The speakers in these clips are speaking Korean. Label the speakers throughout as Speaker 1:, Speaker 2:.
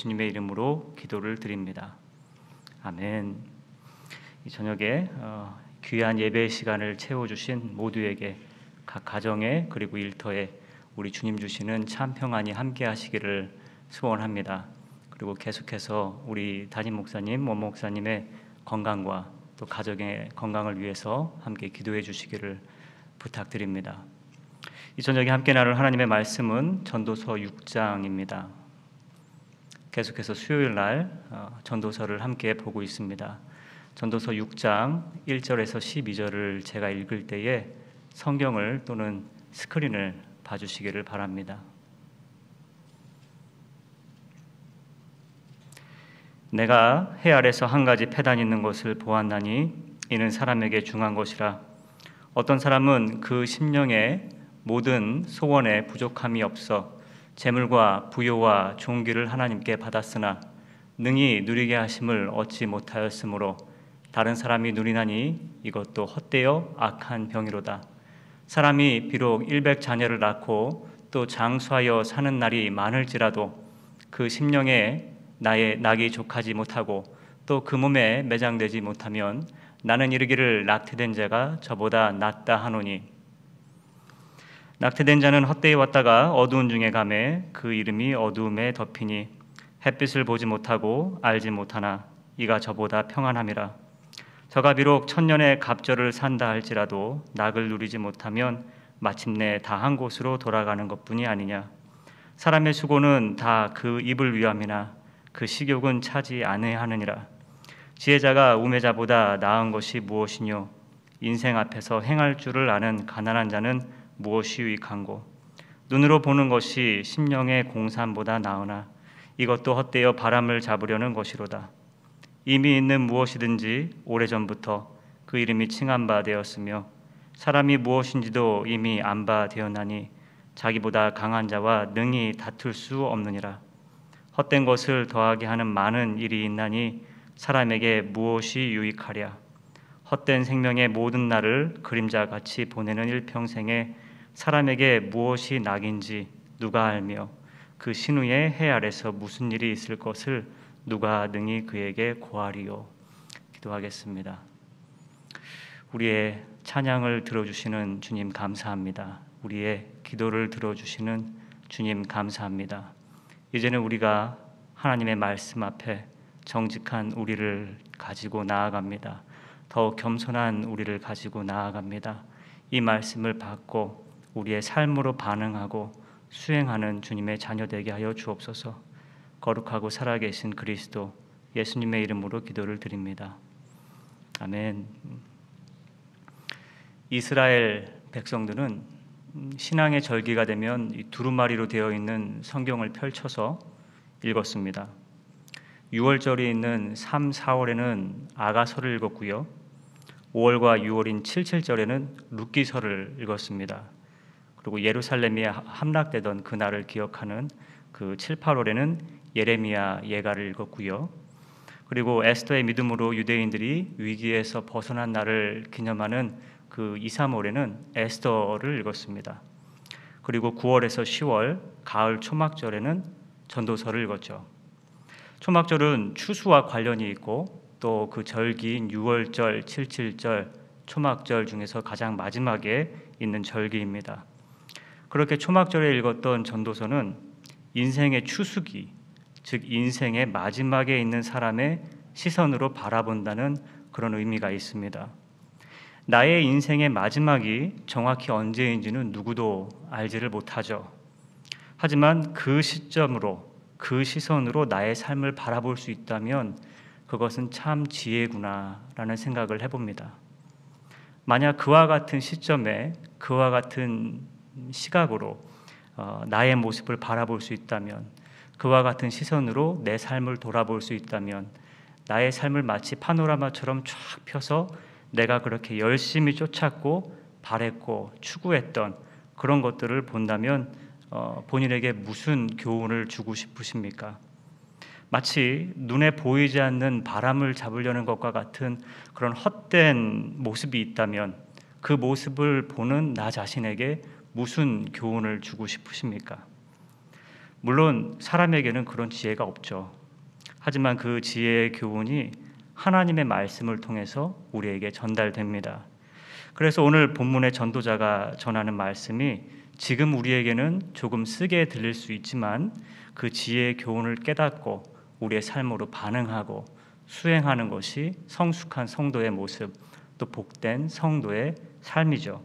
Speaker 1: 예수님의 이름으로 기도를 드립니다. 아멘. 이 저녁에 귀한 예배의 시간을 채워주신 모두에게 각 가정에 그리고 일터에 우리 주님 주시는 참 평안이 함께 하시기를 소원합니다. 그리고 계속해서 우리 담임 목사님, 원 목사님의 건강과 또 가정의 건강을 위해서 함께 기도해 주시기를 부탁드립니다. 이 저녁에 함께 나눌 하나님의 말씀은 전도서 6장입니다. 계속해서 수요일 날 전도서를 함께 보고 있습니다. 전도서 6장 1절에서 12절을 제가 읽을 때에 성경을 또는 스크린을 봐주시기를 바랍니다. 내가 해 아래서 한 가지 패단 있는 것을 보았나니 이는 사람에게 중한 것이라. 어떤 사람은 그 심령에 모든 소원에 부족함이 없어 재물과 부요와 존귀를 하나님께 받았으나 능히 누리게 하심을 얻지 못하였으므로 다른 사람이 누리나니 이것도 헛되어 악한 병이로다. 사람이 비록 100자녀를 낳고 또 장수하여 사는 날이 많을지라도 그 심령에 나의 낙이 족하지 못하고 또 그 몸에 매장되지 못하면 나는 이르기를 낙태된 자가 저보다 낫다 하노니 낙태된 자는 헛되이 왔다가 어두운 중에 가매 그 이름이 어두움에 덮이니 햇빛을 보지 못하고 알지 못하나 이가 저보다 평안함이라. 저가 비록 천년의 갑절을 산다 할지라도 낙을 누리지 못하면 마침내 다 한 곳으로 돌아가는 것뿐이 아니냐. 사람의 수고는 다 그 입을 위함이나 그 식욕은 차지 아니하느니라. 지혜자가 우매자보다 나은 것이 무엇이뇨. 인생 앞에서 행할 줄을 아는 가난한 자는 무엇이 유익한고. 눈으로 보는 것이 심령의 공산보다 나으나 이것도 헛되어 바람을 잡으려는 것이로다. 이미 있는 무엇이든지 오래전부터 그 이름이 칭한 바 되었으며 사람이 무엇인지도 이미 안 바 되었나니 자기보다 강한 자와 능히 다툴 수 없느니라. 헛된 것을 더하게 하는 많은 일이 있나니 사람에게 무엇이 유익하랴. 헛된 생명의 모든 날을 그림자같이 보내는 일평생에 사람에게 무엇이 낙인지 누가 알며 그 신후의 해 아래서 무슨 일이 있을 것을 누가 능히 그에게 고하리요. 기도하겠습니다. 우리의 찬양을 들어주시는 주님 감사합니다. 우리의 기도를 들어주시는 주님 감사합니다. 이제는 우리가 하나님의 말씀 앞에 정직한 우리를 가지고 나아갑니다. 더욱 겸손한 우리를 가지고 나아갑니다. 이 말씀을 받고 우리의 삶으로 반응하고 수행하는 주님의 자녀 되게 하여 주옵소서. 거룩하고 살아계신 그리스도 예수님의 이름으로 기도를 드립니다. 아멘. 이스라엘 백성들은 신앙의 절기가 되면 두루마리로 되어 있는 성경을 펼쳐서 읽었습니다. 6월절이 있는 3, 4월에는 아가서를 읽었고요. 5월과 6월인 7, 7절에는 룻기서를 읽었습니다. 그리고 예루살렘이 함락되던 그날을 기억하는 그 7, 8월에는 예레미야 예가를 읽었고요. 그리고 에스더의 믿음으로 유대인들이 위기에서 벗어난 날을 기념하는 그 2, 3월에는 에스더를 읽었습니다. 그리고 9월에서 10월 가을 초막절에는 전도서를 읽었죠. 초막절은 추수와 관련이 있고 또 그 절기인 6월절, 7.7절, 초막절 중에서 가장 마지막에 있는 절기입니다. 그렇게 초막절에 읽었던 전도서는 인생의 추수기, 즉 인생의 마지막에 있는 사람의 시선으로 바라본다는 그런 의미가 있습니다. 나의 인생의 마지막이 정확히 언제인지는 누구도 알지를 못하죠. 하지만 그 시점으로, 그 시선으로 나의 삶을 바라볼 수 있다면 그것은 참 지혜구나라는 생각을 해봅니다. 만약 그와 같은 시점에 그와 같은 시각으로 나의 모습을 바라볼 수 있다면, 그와 같은 시선으로 내 삶을 돌아볼 수 있다면 나의 삶을 마치 파노라마처럼 쫙 펴서 내가 그렇게 열심히 쫓았고 바랬고 추구했던 그런 것들을 본다면 본인에게 무슨 교훈을 주고 싶으십니까? 마치 눈에 보이지 않는 바람을 잡으려는 것과 같은 그런 헛된 모습이 있다면 그 모습을 보는 나 자신에게 무슨 교훈을 주고 싶으십니까? 물론 사람에게는 그런 지혜가 없죠. 하지만 그 지혜의 교훈이 하나님의 말씀을 통해서 우리에게 전달됩니다. 그래서 오늘 본문의 전도자가 전하는 말씀이 지금 우리에게는 조금 쓰게 들릴 수 있지만 그 지혜의 교훈을 깨닫고 우리의 삶으로 반응하고 수행하는 것이 성숙한 성도의 모습, 또 복된 성도의 삶이죠.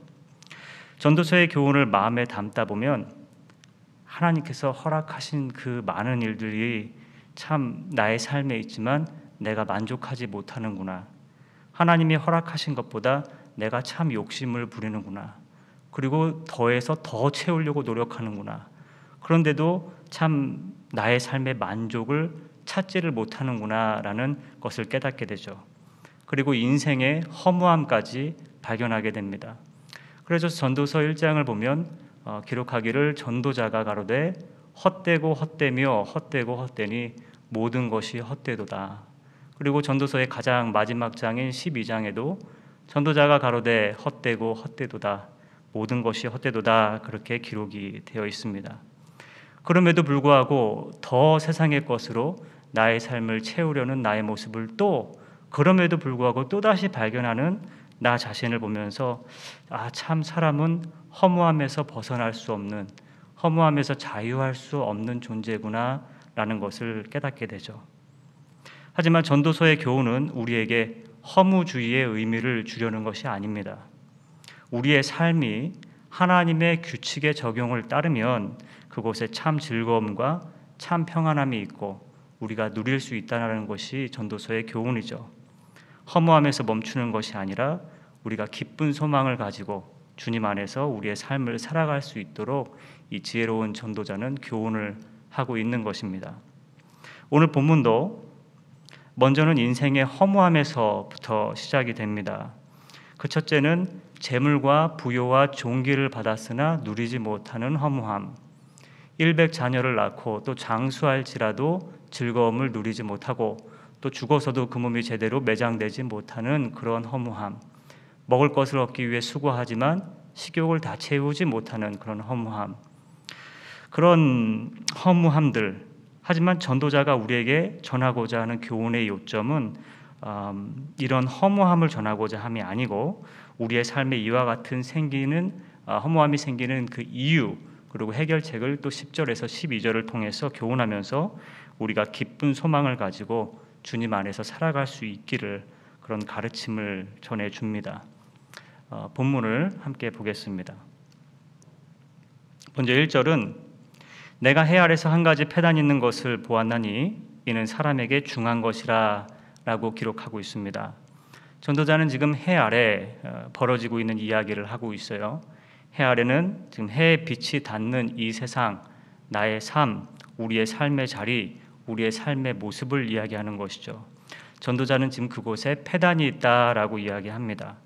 Speaker 1: 전도서의 교훈을 마음에 담다 보면 하나님께서 허락하신 그 많은 일들이 참 나의 삶에 있지만 내가 만족하지 못하는구나. 하나님이 허락하신 것보다 내가 참 욕심을 부리는구나. 그리고 더해서 더 채우려고 노력하는구나. 그런데도 참 나의 삶의 만족을 찾지를 못하는구나라는 것을 깨닫게 되죠. 그리고 인생의 허무함까지 발견하게 됩니다. 그래서 전도서 1장을 보면 기록하기를 전도자가 가로되 헛되고 헛되며 헛되고 헛되니 모든 것이 헛되도다. 그리고 전도서의 가장 마지막 장인 12장에도 전도자가 가로되 헛되고 헛되도다. 모든 것이 헛되도다. 그렇게 기록이 되어 있습니다. 그럼에도 불구하고 더 세상의 것으로 나의 삶을 채우려는 나의 모습을 또 그럼에도 불구하고 또다시 발견하는 나 자신을 보면서 참 사람은 허무함에서 벗어날 수 없는, 허무함에서 자유할 수 없는 존재구나 라는 것을 깨닫게 되죠. 하지만 전도서의 교훈은 우리에게 허무주의의 의미를 주려는 것이 아닙니다. 우리의 삶이 하나님의 규칙의 적용을 따르면 그곳에 참 즐거움과 참 평안함이 있고 우리가 누릴 수 있다는 것이 전도서의 교훈이죠. 허무함에서 멈추는 것이 아니라 우리가 기쁜 소망을 가지고 주님 안에서 우리의 삶을 살아갈 수 있도록 이 지혜로운 전도자는 교훈을 하고 있는 것입니다. 오늘 본문도 먼저는 인생의 허무함에서부터 시작이 됩니다. 그 첫째는 재물과 부요와 존귀를 받았으나 누리지 못하는 허무함, 100 자녀를 낳고 또 장수할지라도 즐거움을 누리지 못하고 또 죽어서도 그 몸이 제대로 매장되지 못하는 그런 허무함, 먹을 것을 얻기 위해 수고하지만 식욕을 다 채우지 못하는 그런 허무함, 그런 허무함들. 하지만 전도자가 우리에게 전하고자 하는 교훈의 요점은 이런 허무함을 전하고자 함이 아니고 우리의 삶에 이와 같은 허무함이 생기는 그 이유 그리고 해결책을 또 10절에서 12절을 통해서 교훈하면서 우리가 기쁜 소망을 가지고 주님 안에서 살아갈 수 있기를 그런 가르침을 전해줍니다. 본문을 함께 보겠습니다. 먼저 1절은 내가 해 아래서 한 가지 패단 있는 것을 보았나니 이는 사람에게 중한 것이라 라고 기록하고 있습니다. 전도자는 지금 해 아래 벌어지고 있는 이야기를 하고 있어요. 해 아래는 지금 해의 빛이 닿는 이 세상, 나의 삶, 우리의 삶의 자리, 우리의 삶의 모습을 이야기하는 것이죠. 전도자는 지금 그곳에 패단이 있다라고 이야기합니다.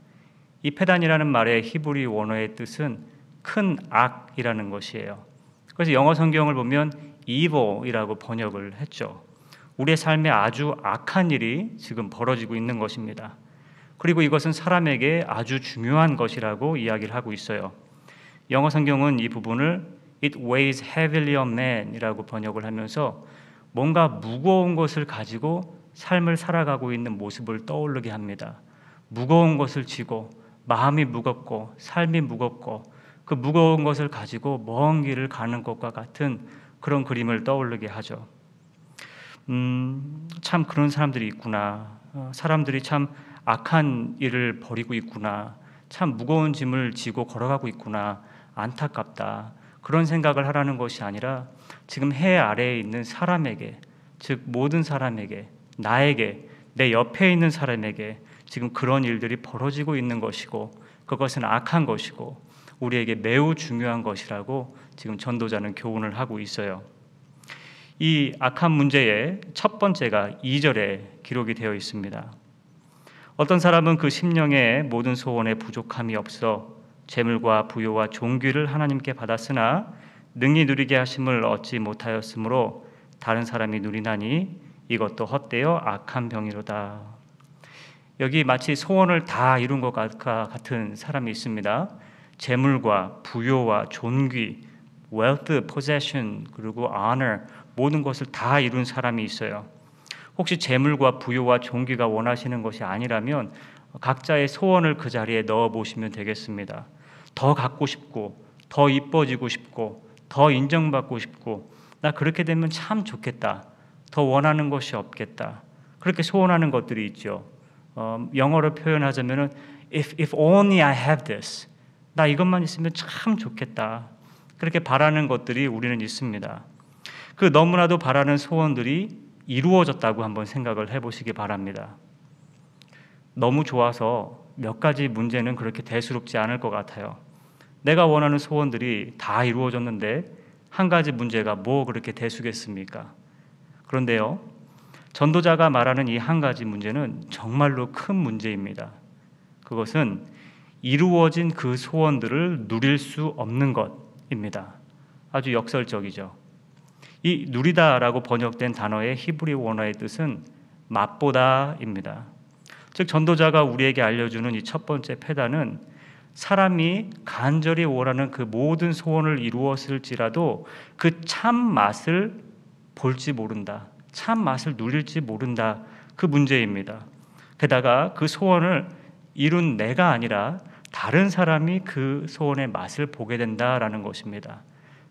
Speaker 1: 이 패단이라는 말의 히브리 원어의 뜻은 큰 악이라는 것이에요. 그래서 영어 성경을 보면 evil이라고 번역을 했죠. 우리의 삶에 아주 악한 일이 지금 벌어지고 있는 것입니다. 그리고 이것은 사람에게 아주 중요한 것이라고 이야기를 하고 있어요. 영어 성경은 이 부분을 It weighs heavily on man이라고 번역을 하면서 뭔가 무거운 것을 가지고 삶을 살아가고 있는 모습을 떠오르게 합니다. 무거운 것을 지고 마음이 무겁고 삶이 무겁고 그 무거운 것을 가지고 먼 길을 가는 것과 같은 그런 그림을 떠오르게 하죠. 참 그런 사람들이 있구나. 사람들이 참 악한 일을 벌이고 있구나. 참 무거운 짐을 지고 걸어가고 있구나. 안타깝다. 그런 생각을 하라는 것이 아니라 지금 해 아래에 있는 사람에게, 즉 모든 사람에게, 나에게, 내 옆에 있는 사람에게 지금 그런 일들이 벌어지고 있는 것이고 그것은 악한 것이고 우리에게 매우 중요한 것이라고 지금 전도자는 교훈을 하고 있어요. 이 악한 문제의 첫 번째가 2절에 기록이 되어 있습니다. 어떤 사람은 그 심령의 모든 소원에 부족함이 없어 재물과 부요와 존귀를 하나님께 받았으나 능히 누리게 하심을 얻지 못하였으므로 다른 사람이 누리나니 이것도 헛되어 악한 병이로다. 여기 마치 소원을 다 이룬 것 같은 사람이 있습니다. 재물과 부요와 존귀 wealth, possession, 그리고 honor 모든 것을 다 이룬 사람이 있어요. 혹시 재물과 부요와 존귀가 원하시는 것이 아니라면 각자의 소원을 그 자리에 넣어 보시면 되겠습니다. 더 갖고 싶고, 더 이뻐지고 싶고, 더 인정받고 싶고, 나 그렇게 되면 참 좋겠다. 더 원하는 것이 없겠다. 그렇게 소원하는 것들이 있죠. 영어로 표현하자면은 if only I have this. 나 이것만 있으면 참 좋겠다. 그렇게 바라는 것들이 우리는 있습니다. 그 너무나도 바라는 소원들이 이루어졌다고 한번 생각을 해보시기 바랍니다. 너무 좋아서 몇 가지 문제는 그렇게 대수롭지 않을 것 같아요. 내가 원하는 소원들이 다 이루어졌는데 한 가지 문제가 뭐 그렇게 대수겠습니까? 그런데요, 전도자가 말하는 이 한 가지 문제는 정말로 큰 문제입니다. 그것은 이루어진 그 소원들을 누릴 수 없는 것입니다. 아주 역설적이죠. 이 누리다라고 번역된 단어의 히브리 원어의 뜻은 맛보다입니다. 즉 전도자가 우리에게 알려주는 이 첫 번째 패단은 사람이 간절히 원하는 그 모든 소원을 이루었을지라도 그 참 맛을 볼지 모른다. 참 맛을 누릴지 모른다. 그 문제입니다. 게다가 그 소원을 이룬 내가 아니라 다른 사람이 그 소원의 맛을 보게 된다라는 것입니다.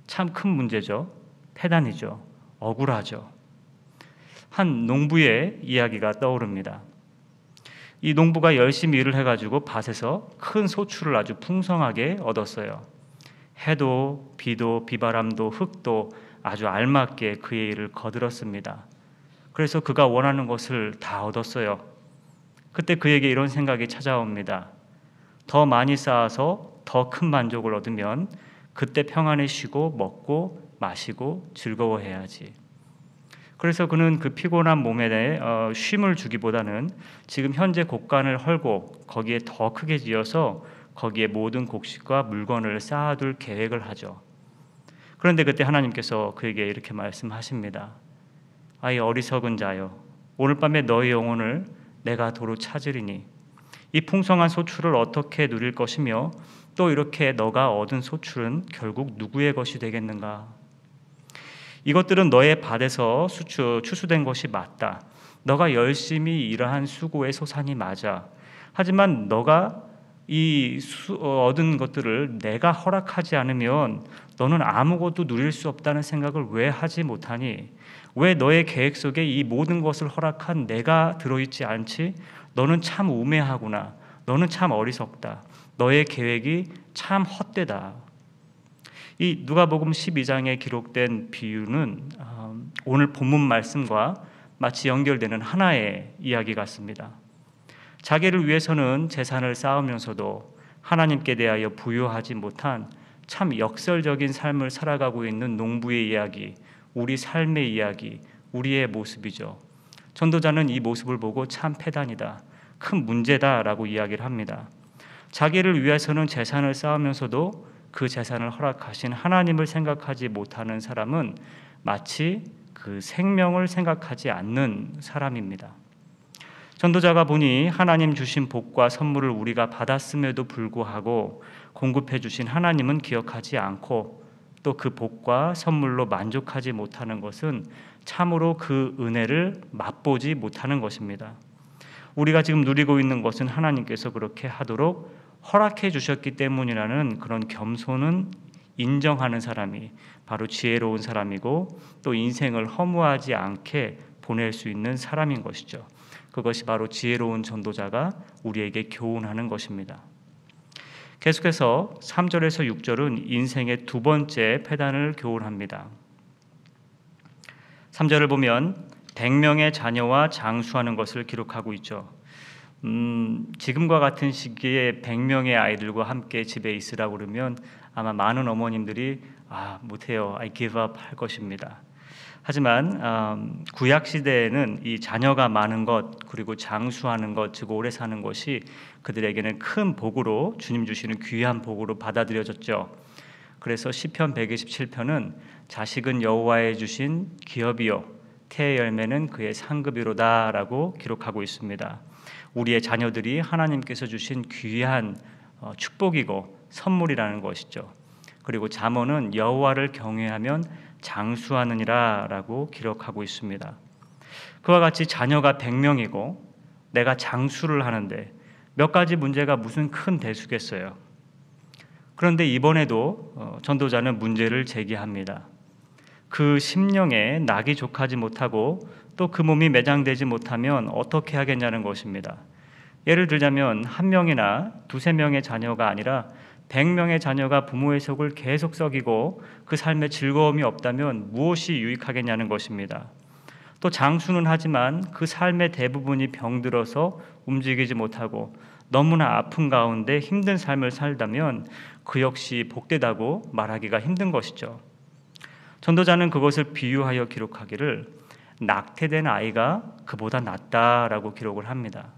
Speaker 1: 참 큰 문제죠. 패단이죠. 억울하죠. 한 농부의 이야기가 떠오릅니다. 이 농부가 열심히 일을 해가지고 밭에서 큰 소출을 아주 풍성하게 얻었어요. 해도 비도 비바람도 흙도 아주 알맞게 그의 일을 거들었습니다. 그래서 그가 원하는 것을 다 얻었어요. 그때 그에게 이런 생각이 찾아옵니다. 더 많이 쌓아서 더 큰 만족을 얻으면 그때 평안히 쉬고 먹고 마시고 즐거워해야지. 그래서 그는 그 피곤한 몸에 대해 쉼을 주기보다는 지금 현재 곡간을 헐고 거기에 더 크게 지어서 거기에 모든 곡식과 물건을 쌓아둘 계획을 하죠. 그런데 그때 하나님께서 그에게 이렇게 말씀하십니다. 아이 어리석은 자여, 오늘 밤에 너의 영혼을 내가 도로 찾으리니 이 풍성한 소출을 어떻게 누릴 것이며 또 이렇게 너가 얻은 소출은 결국 누구의 것이 되겠는가? 이것들은 너의 밭에서 추수된 것이 맞다. 너가 열심히 일한 수고의 소산이 맞아. 하지만 너가 이 얻은 것들을 내가 허락하지 않으면 너는 아무것도 누릴 수 없다는 생각을 왜 하지 못하니? 왜 너의 계획 속에 이 모든 것을 허락한 내가 들어있지 않지? 너는 참 우매하구나. 너는 참 어리석다. 너의 계획이 참 헛되다. 이 누가복음 12장에 기록된 비유는 오늘 본문 말씀과 마치 연결되는 하나의 이야기 같습니다. 자기를 위해서는 재산을 쌓으면서도 하나님께 대하여 부요하지 못한 참 역설적인 삶을 살아가고 있는 농부의 이야기, 우리 삶의 이야기, 우리의 모습이죠. 전도자는 이 모습을 보고 참 패단이다, 큰 문제다라고 이야기를 합니다. 자기를 위해서는 재산을 쌓으면서도 그 재산을 허락하신 하나님을 생각하지 못하는 사람은 마치 그 생명을 생각하지 않는 사람입니다. 전도자가 보니 하나님 주신 복과 선물을 우리가 받았음에도 불구하고 공급해 주신 하나님은 기억하지 않고 또 그 복과 선물로 만족하지 못하는 것은 참으로 그 은혜를 맛보지 못하는 것입니다. 우리가 지금 누리고 있는 것은 하나님께서 그렇게 하도록 허락해 주셨기 때문이라는 그런 겸손은 인정하는 사람이 바로 지혜로운 사람이고 또 인생을 허무하지 않게 보낼 수 있는 사람인 것이죠. 그것이 바로 지혜로운 전도자가 우리에게 교훈하는 것입니다. 계속해서 3절에서 6절은 인생의 두 번째 패단을 교훈합니다. 3절을 보면 100명의 자녀와 장수하는 것을 기록하고 있죠. 지금과 같은 시기에 100명의 아이들과 함께 집에 있으라고 그러면 아마 많은 어머님들이 못해요, I give up 할 것입니다. 하지만 구약 시대에는 이 자녀가 많은 것 그리고 장수하는 것, 즉 오래 사는 것이 그들에게는 큰 복으로, 주님 주시는 귀한 복으로 받아들여졌죠. 그래서 시편 127편은 자식은 여호와의 주신 기업이요 태의 열매는 그의 상급이로다라고 기록하고 있습니다. 우리의 자녀들이 하나님께서 주신 귀한 축복이고 선물이라는 것이죠. 그리고 잠언은 여호와를 경외하면 장수하느니라라고 기록하고 있습니다. 그와 같이 자녀가 100명이고 내가 장수를 하는데 몇 가지 문제가 무슨 큰 대수겠어요. 그런데 이번에도 전도자는 문제를 제기합니다. 그 심령에 낙이 족하지 못하고 또 그 몸이 매장되지 못하면 어떻게 하겠냐는 것입니다. 예를 들자면 한 명이나 두세 명의 자녀가 아니라 100명의 자녀가 부모의 속을 계속 썩이고 그 삶에 즐거움이 없다면 무엇이 유익하겠냐는 것입니다. 또 장수는 하지만 그 삶의 대부분이 병들어서 움직이지 못하고 너무나 아픈 가운데 힘든 삶을 살다면 그 역시 복되다고 말하기가 힘든 것이죠. 전도자는 그것을 비유하여 기록하기를 낙태된 아이가 그보다 낫다라고 기록을 합니다.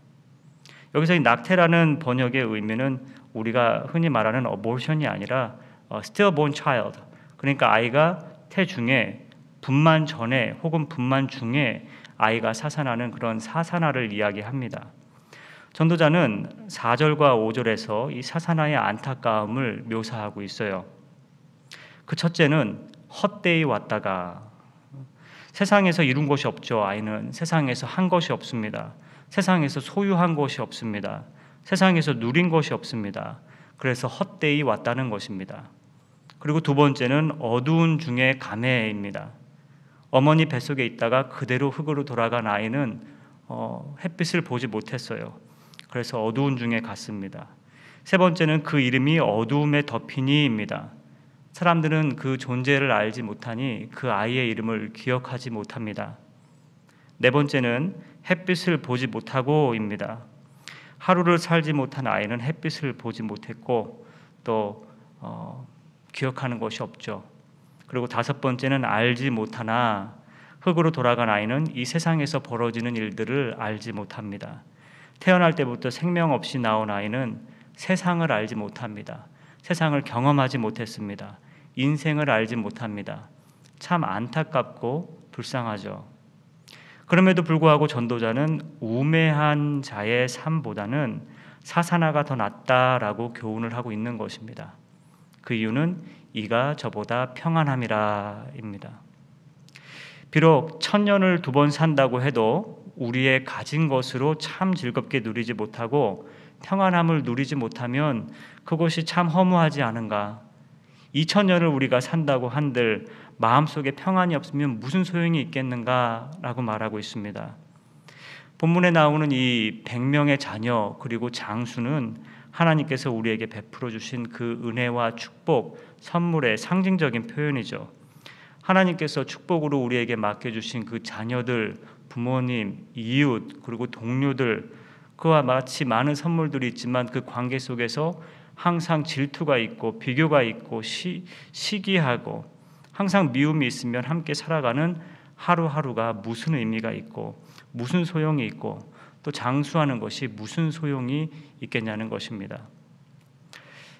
Speaker 1: 여기서 이 낙태라는 번역의 의미는 우리가 흔히 말하는 abortion이 아니라 stillborn child, 그러니까 아이가 태중에 분만 전에 혹은 분만 중에 아이가 사산하는 그런 사산아를 이야기합니다. 전도자는 4절과 5절에서 이 사산아의 안타까움을 묘사하고 있어요. 그 첫째는 헛되이 왔다가, 세상에서 이룬 것이 없죠. 아이는 세상에서 한 것이 없습니다. 세상에서 소유한 것이 없습니다. 세상에서 누린 것이 없습니다. 그래서 헛되이 왔다는 것입니다. 그리고 두 번째는 어두운 중에 감회입니다. 어머니 뱃속에 있다가 그대로 흙으로 돌아간 아이는 햇빛을 보지 못했어요. 그래서 어두운 중에 갔습니다. 세 번째는 그 이름이 어두움에 덮이니입니다. 사람들은 그 존재를 알지 못하니 그 아이의 이름을 기억하지 못합니다. 네 번째는 햇빛을 보지 못하고입니다. 하루를 살지 못한 아이는 햇빛을 보지 못했고 또 기억하는 것이 없죠. 그리고 다섯 번째는 알지 못하나, 흙으로 돌아간 아이는 이 세상에서 벌어지는 일들을 알지 못합니다. 태어날 때부터 생명 없이 나온 아이는 세상을 알지 못합니다. 세상을 경험하지 못했습니다. 인생을 알지 못합니다. 참 안타깝고 불쌍하죠. 그럼에도 불구하고 전도자는 우매한 자의 삶보다는 사사나가 더 낫다라고 교훈을 하고 있는 것입니다. 그 이유는 이가 저보다 평안함이라입니다. 비록 1000년을 2번 산다고 해도 우리의 가진 것으로 참 즐겁게 누리지 못하고 평안함을 누리지 못하면 그것이 참 허무하지 않은가. 2000년을 우리가 산다고 한들 마음속에 평안이 없으면 무슨 소용이 있겠는가라고 말하고 있습니다. 본문에 나오는 이 100명의 자녀 그리고 장수는 하나님께서 우리에게 베풀어 주신 그 은혜와 축복, 선물의 상징적인 표현이죠. 하나님께서 축복으로 우리에게 맡겨주신 그 자녀들, 부모님, 이웃, 그리고 동료들, 그와 마치 많은 선물들이 있지만 그 관계 속에서 항상 질투가 있고 비교가 있고 시기하고 항상 미움이 있으면 함께 살아가는 하루하루가 무슨 의미가 있고 무슨 소용이 있고 또 장수하는 것이 무슨 소용이 있겠냐는 것입니다.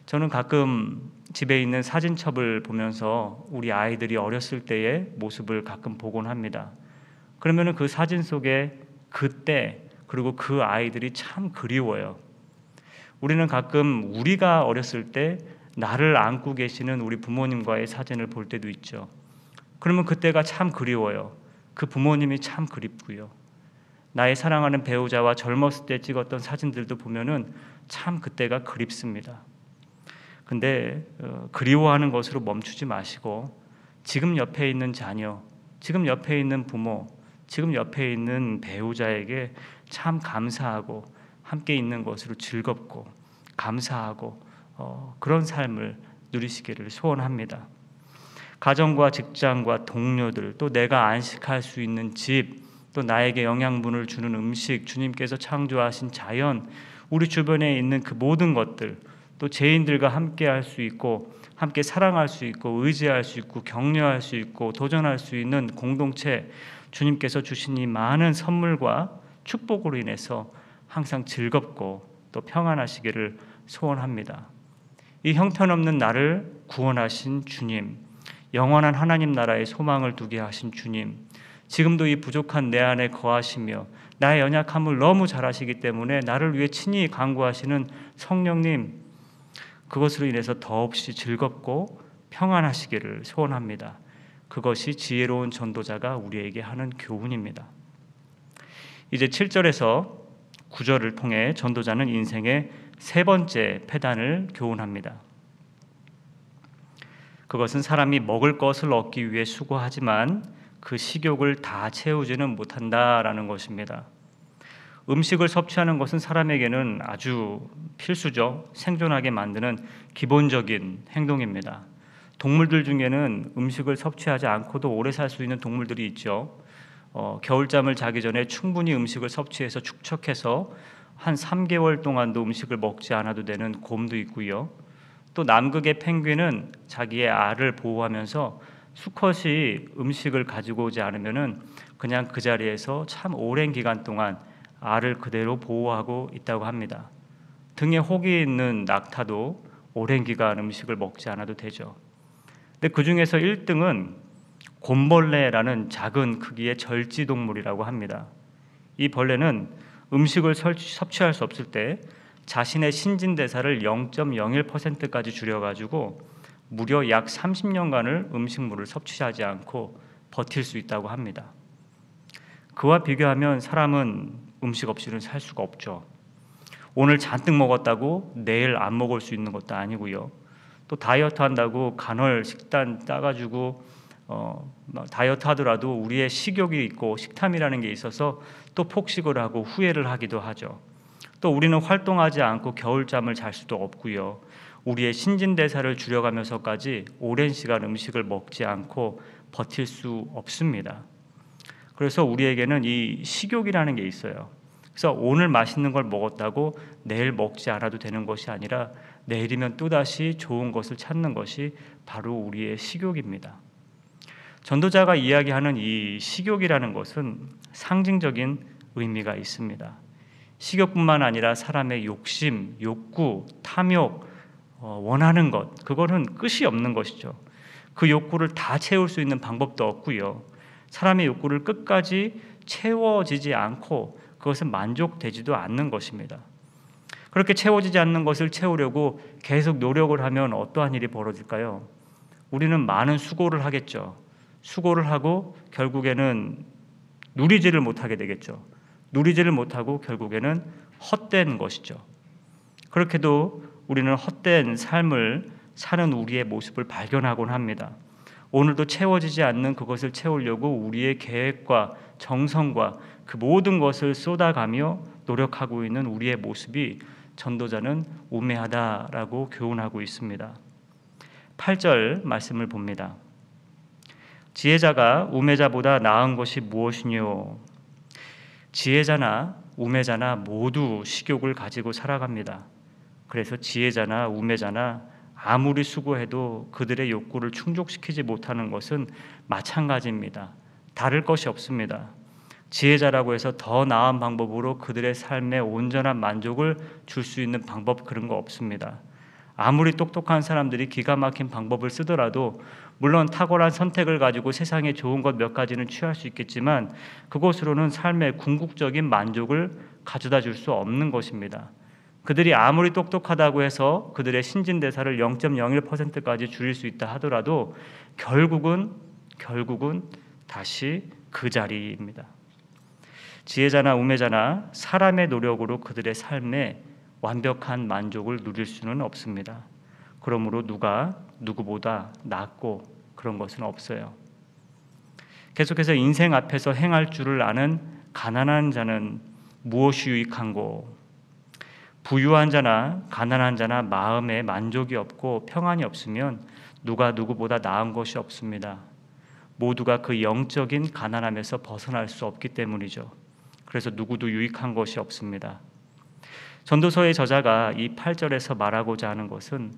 Speaker 1: 저는 가끔 집에 있는 사진첩을 보면서 우리 아이들이 어렸을 때의 모습을 가끔 보곤 합니다. 그러면 그 사진 속에 그때 그리고 그 아이들이 참 그리워요. 우리는 가끔 우리가 어렸을 때 나를 안고 계시는 우리 부모님과의 사진을 볼 때도 있죠. 그러면 그때가 참 그리워요. 그 부모님이 참 그립고요. 나의 사랑하는 배우자와 젊었을 때 찍었던 사진들도 보면은 참 그때가 그립습니다. 근데 그리워하는 것으로 멈추지 마시고 지금 옆에 있는 자녀, 지금 옆에 있는 부모, 지금 옆에 있는 배우자에게 참 감사하고 함께 있는 것으로 즐겁고 감사하고 그런 삶을 누리시기를 소원합니다. 가정과 직장과 동료들, 또 내가 안식할 수 있는 집, 또 나에게 영양분을 주는 음식, 주님께서 창조하신 자연, 우리 주변에 있는 그 모든 것들, 또 죄인들과 함께 할 수 있고 함께 사랑할 수 있고 의지할 수 있고 격려할 수 있고 도전할 수 있는 공동체, 주님께서 주신 이 많은 선물과 축복으로 인해서 항상 즐겁고 또 평안하시기를 소원합니다. 이 형편없는 나를 구원하신 주님, 영원한 하나님 나라의 소망을 두게 하신 주님, 지금도 이 부족한 내 안에 거하시며 나의 연약함을 너무 잘 아시기 때문에 나를 위해 친히 간구하시는 성령님, 그것으로 인해서 더없이 즐겁고 평안하시기를 소원합니다. 그것이 지혜로운 전도자가 우리에게 하는 교훈입니다. 이제 7절에서 9절을 통해 전도자는 인생의 세 번째 패단을 교훈합니다. 그것은 사람이 먹을 것을 얻기 위해 수고하지만 그 식욕을 다 채우지는 못한다라는 것입니다. 음식을 섭취하는 것은 사람에게는 아주 필수죠. 생존하게 만드는 기본적인 행동입니다. 동물들 중에는 음식을 섭취하지 않고도 오래 살 수 있는 동물들이 있죠. 겨울잠을 자기 전에 충분히 음식을 섭취해서 축적해서 한 3개월 동안도 음식을 먹지 않아도 되는 곰도 있고요. 또 남극의 펭귄은 자기의 알을 보호하면서 수컷이 음식을 가지고 오지 않으면은 그냥 그 자리에서 참 오랜 기간 동안 알을 그대로 보호하고 있다고 합니다. 등에 혹이 있는 낙타도 오랜 기간 음식을 먹지 않아도 되죠. 근데 그 중에서 1등은 곰벌레라는 작은 크기의 절지동물이라고 합니다. 이 벌레는 음식을 섭취할 수 없을 때 자신의 신진대사를 0.01%까지 줄여가지고 무려 약 30년간을 음식물을 섭취하지 않고 버틸 수 있다고 합니다. 그와 비교하면 사람은 음식 없이는 살 수가 없죠. 오늘 잔뜩 먹었다고 내일 안 먹을 수 있는 것도 아니고요. 또 다이어트 한다고 간헐 식단 따가지고 다이어트 하더라도 우리의 식욕이 있고 식탐이라는 게 있어서 또 폭식을 하고 후회를 하기도 하죠. 또 우리는 활동하지 않고 겨울잠을 잘 수도 없고요. 우리의 신진대사를 줄여가면서까지 오랜 시간 음식을 먹지 않고 버틸 수 없습니다. 그래서 우리에게는 이 식욕이라는 게 있어요. 그래서 오늘 맛있는 걸 먹었다고 내일 먹지 않아도 되는 것이 아니라 내일이면 또다시 좋은 것을 찾는 것이 바로 우리의 식욕입니다. 전도자가 이야기하는 이 식욕이라는 것은 상징적인 의미가 있습니다. 식욕뿐만 아니라 사람의 욕심, 욕구, 탐욕, 원하는 것, 그거는 끝이 없는 것이죠. 그 욕구를 다 채울 수 있는 방법도 없고요. 사람의 욕구를 끝까지 채워지지 않고 그것은 만족되지도 않는 것입니다. 그렇게 채워지지 않는 것을 채우려고 계속 노력을 하면 어떠한 일이 벌어질까요? 우리는 많은 수고를 하겠죠. 수고를 하고 결국에는 누리지를 못하게 되겠죠. 누리지를 못하고 결국에는 헛된 것이죠. 그렇게도 우리는 헛된 삶을 사는 우리의 모습을 발견하곤 합니다. 오늘도 채워지지 않는 그것을 채우려고 우리의 계획과 정성과 그 모든 것을 쏟아가며 노력하고 있는 우리의 모습이 전도자는 우매하다라고 교훈하고 있습니다. 8절 말씀을 봅니다. 지혜자가 우매자보다 나은 것이 무엇이뇨? 지혜자나 우매자나 모두 식욕을 가지고 살아갑니다. 그래서 지혜자나 우매자나 아무리 수고해도 그들의 욕구를 충족시키지 못하는 것은 마찬가지입니다. 다를 것이 없습니다. 지혜자라고 해서 더 나은 방법으로 그들의 삶에 온전한 만족을 줄 수 있는 방법 그런 거 없습니다. 아무리 똑똑한 사람들이 기가 막힌 방법을 쓰더라도 물론 탁월한 선택을 가지고 세상에 좋은 것 몇 가지는 취할 수 있겠지만 그것으로는 삶의 궁극적인 만족을 가져다 줄 수 없는 것입니다. 그들이 아무리 똑똑하다고 해서 그들의 신진대사를 0.01%까지 줄일 수 있다 하더라도 결국은 다시 그 자리입니다. 지혜자나 우매자나 사람의 노력으로 그들의 삶에 완벽한 만족을 누릴 수는 없습니다. 그러므로 누가 누구보다 낫고 그런 것은 없어요. 계속해서 인생 앞에서 행할 줄을 아는 가난한 자는 무엇이 유익한고? 부유한 자나 가난한 자나 마음에 만족이 없고 평안이 없으면 누가 누구보다 나은 것이 없습니다. 모두가 그 영적인 가난함에서 벗어날 수 없기 때문이죠. 그래서 누구도 유익한 것이 없습니다. 전도서의 저자가 이 8절에서 말하고자 하는 것은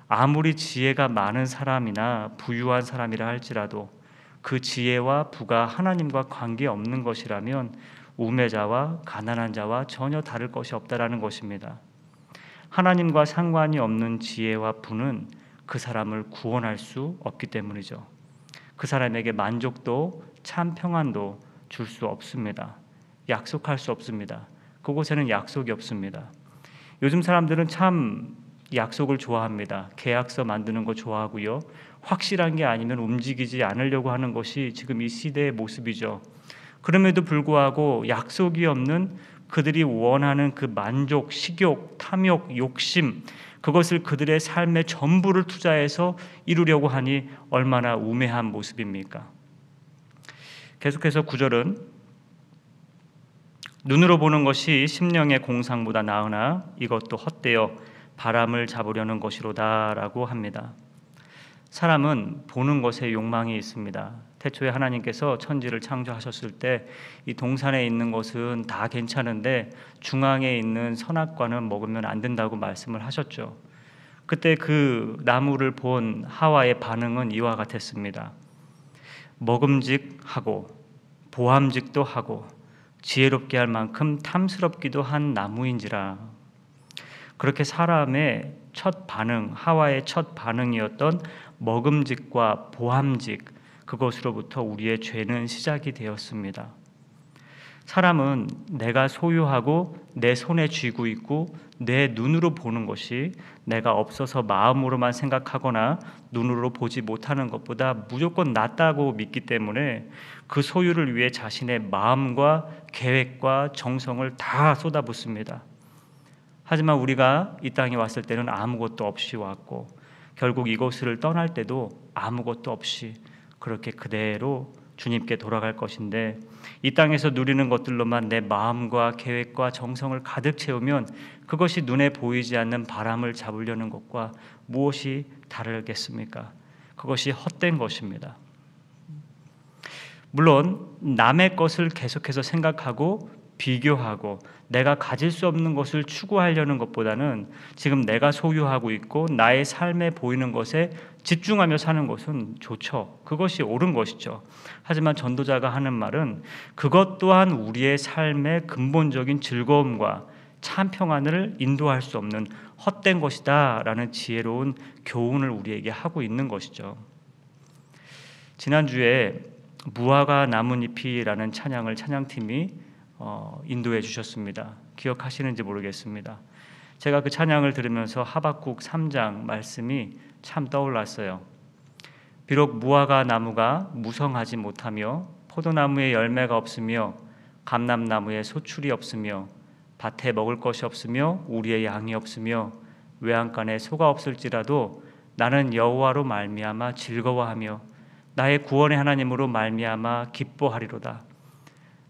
Speaker 1: 아무리 지혜가 많은 사람이나 부유한 사람이라 할지라도 그 지혜와 부가 하나님과 관계없는 것이라면 우매자와 가난한 자와 전혀 다를 것이 없다라는 것입니다. 하나님과 상관이 없는 지혜와 부는 그 사람을 구원할 수 없기 때문이죠. 그 사람에게 만족도 참 평안도 줄 수 없습니다. 약속할 수 없습니다. 그곳에는 약속이 없습니다. 요즘 사람들은 참 약속을 좋아합니다. 계약서 만드는 거 좋아하고요. 확실한 게 아니면 움직이지 않으려고 하는 것이 지금 이 시대의 모습이죠. 그럼에도 불구하고 약속이 없는 그들이 원하는 그 만족, 식욕, 탐욕, 욕심, 그것을 그들의 삶의 전부를 투자해서 이루려고 하니 얼마나 우매한 모습입니까? 계속해서 9절은 눈으로 보는 것이 심령의 공상보다 나으나 이것도 헛되어 바람을 잡으려는 것이로다라고 합니다. 사람은 보는 것에 욕망이 있습니다. 태초에 하나님께서 천지를 창조하셨을 때 이 동산에 있는 것은 다 괜찮은데 중앙에 있는 선악과는 먹으면 안 된다고 말씀을 하셨죠. 그때 그 나무를 본 하와의 반응은 이와 같았습니다. 먹음직하고 보암직도 하고 지혜롭게 할 만큼 탐스럽기도 한 나무인지라. 그렇게 사람의 첫 반응, 하와의 첫 반응이었던 먹음직과 보암직, 그것으로부터 우리의 죄는 시작이 되었습니다. 사람은 내가 소유하고 내 손에 쥐고 있고 내 눈으로 보는 것이 내가 없어서 마음으로만 생각하거나 눈으로 보지 못하는 것보다 무조건 낫다고 믿기 때문에 그 소유를 위해 자신의 마음과 계획과 정성을 다 쏟아붓습니다. 하지만 우리가 이 땅에 왔을 때는 아무것도 없이 왔고 결국 이곳을 떠날 때도 아무것도 없이 그렇게 그대로 주님께 돌아갈 것인데, 이 땅에서 누리는 것들로만 내 마음과 계획과 정성을 가득 채우면 그것이 눈에 보이지 않는 바람을 잡으려는 것과 무엇이 다르겠습니까? 그것이 헛된 것입니다. 물론 남의 것을 계속해서 생각하고 비교하고 내가 가질 수 없는 것을 추구하려는 것보다는 지금 내가 소유하고 있고 나의 삶에 보이는 것에 집중하며 사는 것은 좋죠. 그것이 옳은 것이죠. 하지만 전도자가 하는 말은 그것 또한 우리의 삶의 근본적인 즐거움과 참 평안을 인도할 수 없는 헛된 것이다 라는 지혜로운 교훈을 우리에게 하고 있는 것이죠. 지난주에 무화과 나뭇잎이라는 찬양을 찬양팀이 인도해 주셨습니다. 기억하시는지 모르겠습니다. 제가 그 찬양을 들으면서 하박국 3장 말씀이 참 떠올랐어요. 비록 무화과 나무가 무성하지 못하며 포도나무에 열매가 없으며 감람나무에 소출이 없으며 밭에 먹을 것이 없으며 우리의 양이 없으며 외양간에 소가 없을지라도 나는 여호와로 말미암아 즐거워하며 나의 구원의 하나님으로 말미암아 기뻐하리로다.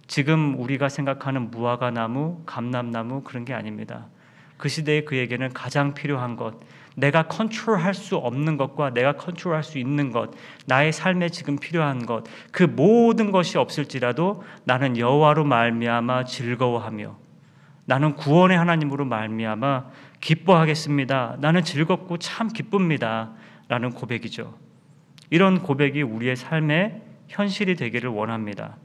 Speaker 1: 지금 우리가 생각하는 무화과 나무, 감람나무 그런 게 아닙니다. 그 시대에 그에게는 가장 필요한 것, 내가 컨트롤할 수 없는 것과 내가 컨트롤할 수 있는 것, 나의 삶에 지금 필요한 것, 그 모든 것이 없을지라도 나는 여호와로 말미암아 즐거워하며 나는 구원의 하나님으로 말미암아 기뻐하겠습니다. 나는 즐겁고 참 기쁩니다. 라는 고백이죠. 이런 고백이 우리의 삶의 현실이 되기를 원합니다.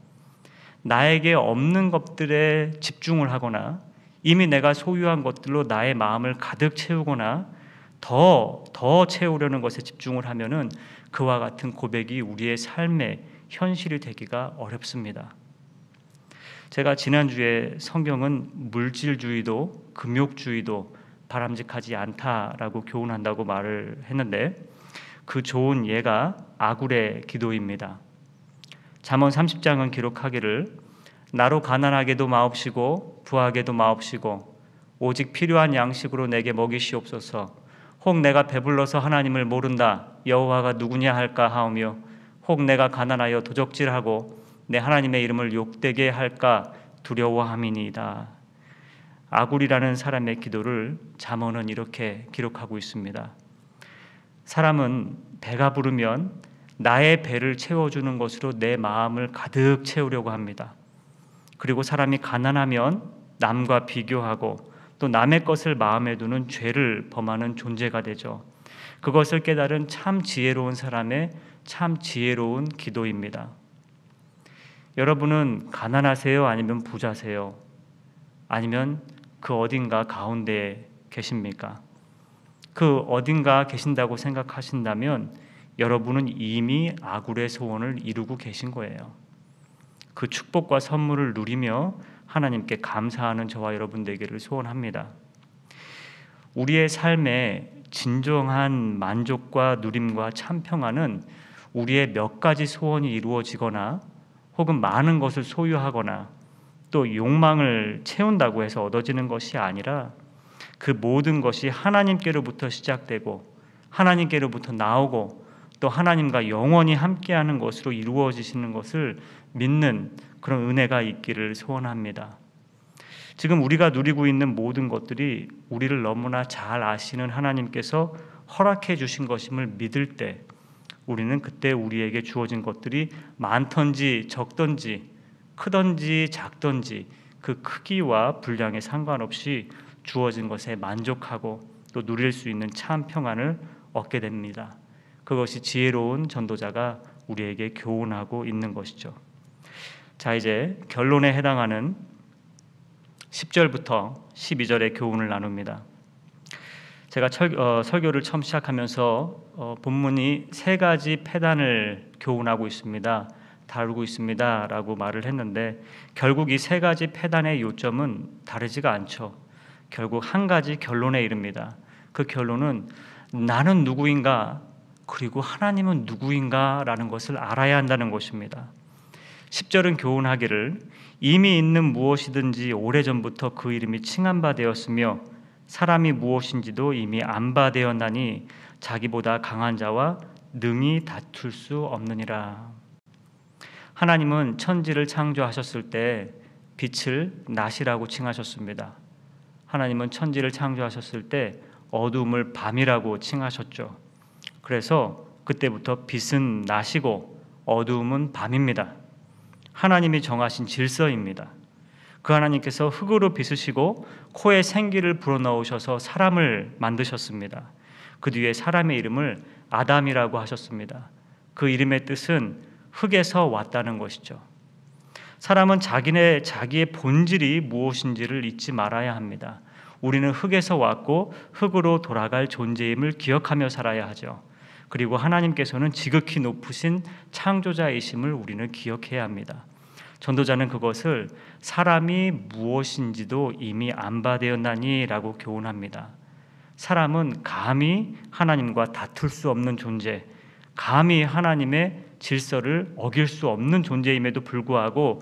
Speaker 1: 나에게 없는 것들에 집중을 하거나 이미 내가 소유한 것들로 나의 마음을 가득 채우거나 더 채우려는 것에 집중을 하면은 그와 같은 고백이 우리의 삶의 현실이 되기가 어렵습니다. 제가 지난주에 성경은 물질주의도 금욕주의도 바람직하지 않다라고 교훈한다고 말을 했는데 그 좋은 예가 아굴의 기도입니다. 잠언 30장은 기록하기를 나로 가난하게도 마옵시고 부하게도 마옵시고 오직 필요한 양식으로 내게 먹이시옵소서. 혹 내가 배불러서 하나님을 모른다 여호와가 누구냐 할까 하오며 혹 내가 가난하여 도적질하고 내 하나님의 이름을 욕되게 할까 두려워함이니이다. 아굴이라는 사람의 기도를 잠언은 이렇게 기록하고 있습니다. 사람은 배가 부르면 나의 배를 채워주는 것으로 내 마음을 가득 채우려고 합니다. 그리고 사람이 가난하면 남과 비교하고 또 남의 것을 마음에 두는 죄를 범하는 존재가 되죠. 그것을 깨달은 참 지혜로운 사람의 참 지혜로운 기도입니다. 여러분은 가난하세요? 아니면 부자세요? 아니면 그 어딘가 가운데에 계십니까? 그 어딘가 계신다고 생각하신다면 여러분은 이미 아굴의 소원을 이루고 계신 거예요. 그 축복과 선물을 누리며 하나님께 감사하는 저와 여러분 되기를 소원합니다. 우리의 삶에 진정한 만족과 누림과 참 평안은 우리의 몇 가지 소원이 이루어지거나 혹은 많은 것을 소유하거나 또 욕망을 채운다고 해서 얻어지는 것이 아니라 그 모든 것이 하나님께로부터 시작되고 하나님께로부터 나오고 또 하나님과 영원히 함께하는 것으로 이루어지시는 것을 믿는 그런 은혜가 있기를 소원합니다. 지금 우리가 누리고 있는 모든 것들이 우리를 너무나 잘 아시는 하나님께서 허락해 주신 것임을 믿을 때 우리는 그때 우리에게 주어진 것들이 많던지 적던지 크던지 작던지 그 크기와 분량에 상관없이 주어진 것에 만족하고 또 누릴 수 있는 참 평안을 얻게 됩니다. 그것이 지혜로운 전도자가 우리에게 교훈하고 있는 것이죠. 자, 이제 결론에 해당하는 10절부터 12절의 교훈을 나눕니다. 제가 설교를 처음 시작하면서 본문이 세 가지 패단을 교훈하고 있습니다. 다루고 있습니다 라고 말을 했는데 결국 이 세 가지 패단의 요점은 다르지가 않죠. 결국 한 가지 결론에 이릅니다. 그 결론은 나는 누구인가 그리고 하나님은 누구인가 라는 것을 알아야 한다는 것입니다. 10절은 교훈하기를 이미 있는 무엇이든지 오래전부터 그 이름이 칭한 바 되었으며 사람이 무엇인지도 이미 안 바 되었나니 자기보다 강한 자와 능히 다툴 수 없느니라. 하나님은 천지를 창조하셨을 때 빛을 낮이라고 칭하셨습니다. 하나님은 천지를 창조하셨을 때 어둠을 밤이라고 칭하셨죠. 그래서 그때부터 빛은 낮이고 어두움은 밤입니다. 하나님이 정하신 질서입니다. 그 하나님께서 흙으로 빚으시고 코에 생기를 불어넣으셔서 사람을 만드셨습니다. 그 뒤에 사람의 이름을 아담이라고 하셨습니다. 그 이름의 뜻은 흙에서 왔다는 것이죠. 사람은 자기의 본질이 무엇인지를 잊지 말아야 합니다. 우리는 흙에서 왔고 흙으로 돌아갈 존재임을 기억하며 살아야 하죠. 그리고 하나님께서는 지극히 높으신 창조자이심을 우리는 기억해야 합니다. 전도자는 그것을 사람이 무엇인지도 이미 안 바 되었나니 라고 교훈합니다. 사람은 감히 하나님과 다툴 수 없는 존재, 감히 하나님의 질서를 어길 수 없는 존재임에도 불구하고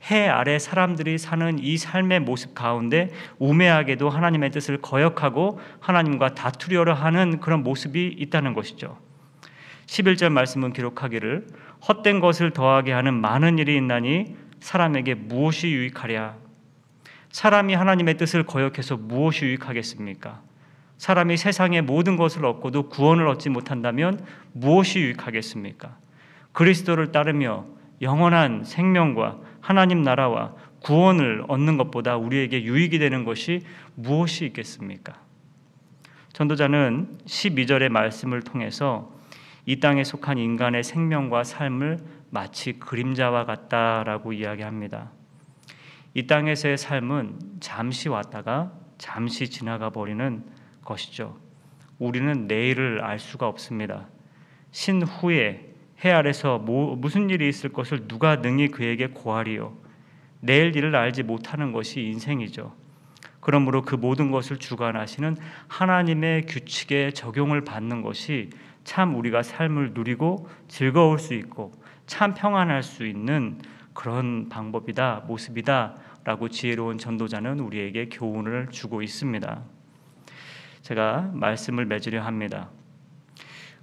Speaker 1: 해 아래 사람들이 사는 이 삶의 모습 가운데 우매하게도 하나님의 뜻을 거역하고 하나님과 다투려고 하는 그런 모습이 있다는 것이죠. 11절 말씀은 기록하기를 헛된 것을 더하게 하는 많은 일이 있나니 사람에게 무엇이 유익하랴. 사람이 하나님의 뜻을 거역해서 무엇이 유익하겠습니까? 사람이 세상의 모든 것을 얻고도 구원을 얻지 못한다면 무엇이 유익하겠습니까? 그리스도를 따르며 영원한 생명과 하나님 나라와 구원을 얻는 것보다 우리에게 유익이 되는 것이 무엇이 있겠습니까? 전도자는 12절의 말씀을 통해서 이 땅에 속한 인간의 생명과 삶을 마치 그림자와 같다라고 이야기합니다. 이 땅에서의 삶은 잠시 왔다가 잠시 지나가 버리는 것이죠. 우리는 내일을 알 수가 없습니다. 신후에 해 아래서 무슨 일이 있을 것을 누가 능히 그에게 고하리요. 내일 일을 알지 못하는 것이 인생이죠. 그러므로 그 모든 것을 주관하시는 하나님의 규칙에 적용을 받는 것이 참 우리가 삶을 누리고 즐거울 수 있고 참 평안할 수 있는 그런 방법이다, 모습이다 라고 지혜로운 전도자는 우리에게 교훈을 주고 있습니다. 제가 말씀을 맺으려 합니다.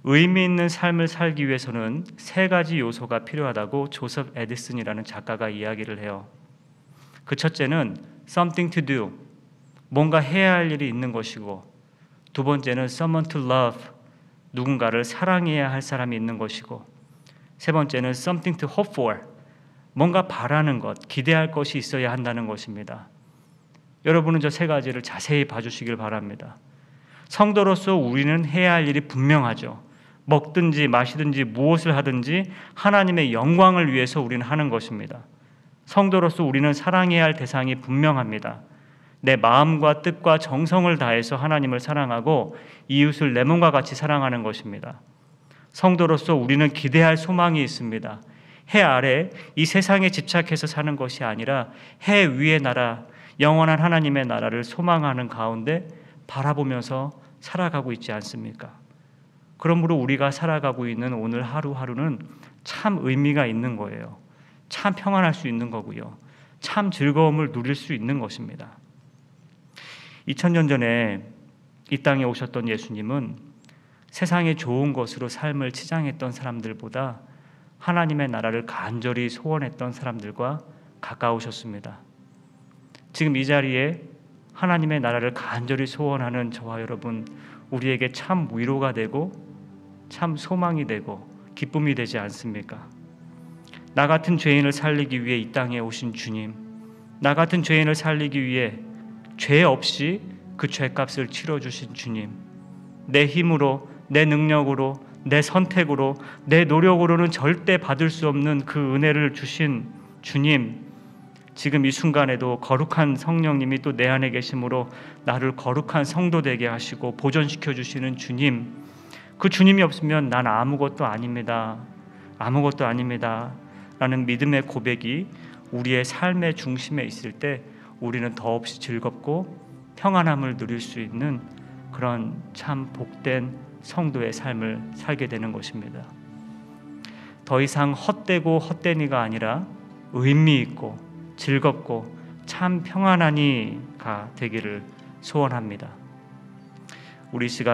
Speaker 1: 의미 있는 삶을 살기 위해서는 세 가지 요소가 필요하다고 조셉 에디슨이라는 작가가 이야기를 해요. 그 첫째는 something to do, 뭔가 해야 할 일이 있는 것이고, 두 번째는 someone to love, 누군가를 사랑해야 할 사람이 있는 것이고, 세 번째는 something to hope for, 뭔가 바라는 것, 기대할 것이 있어야 한다는 것입니다. 여러분은 저 세 가지를 자세히 봐주시길 바랍니다. 성도로서 우리는 해야 할 일이 분명하죠. 먹든지 마시든지 무엇을 하든지 하나님의 영광을 위해서 우리는 하는 것입니다. 성도로서 우리는 사랑해야 할 대상이 분명합니다. 내 마음과 뜻과 정성을 다해서 하나님을 사랑하고 이웃을 내 몸과 같이 사랑하는 것입니다. 성도로서 우리는 기대할 소망이 있습니다. 해 아래 이 세상에 집착해서 사는 것이 아니라 해 위의 나라, 영원한 하나님의 나라를 소망하는 가운데 바라보면서 살아가고 있지 않습니까? 그러므로 우리가 살아가고 있는 오늘 하루하루는 참 의미가 있는 거예요. 참 평안할 수 있는 거고요. 참 즐거움을 누릴 수 있는 것입니다. 2000년 전에 이 땅에 오셨던 예수님은 세상의 좋은 것으로 삶을 치장했던 사람들보다 하나님의 나라를 간절히 소원했던 사람들과 가까우셨습니다. 지금 이 자리에 하나님의 나라를 간절히 소원하는 저와 여러분, 우리에게 참 위로가 되고 참 소망이 되고 기쁨이 되지 않습니까? 나 같은 죄인을 살리기 위해 이 땅에 오신 주님, 나 같은 죄인을 살리기 위해 죄 없이 그 죄값을 치러주신 주님, 내 힘으로, 내 능력으로, 내 선택으로, 내 노력으로는 절대 받을 수 없는 그 은혜를 주신 주님, 지금 이 순간에도 거룩한 성령님이 또 내 안에 계심으로 나를 거룩한 성도 되게 하시고 보존시켜 주시는 주님, 그 주님이 없으면 난 아무것도 아닙니다. 아무것도 아닙니다. 라는 믿음의 고백이 우리의 삶의 중심에 있을 때 우리는 더없이 즐겁고 평안함을 누릴 수 있는 그런 참 복된 성도의 삶을 살게 되는 것입니다. 더 이상 헛되고 헛되니가 아니라 의미 있고 즐겁고 참 평안하니가 되기를 소원합니다. 우리 시간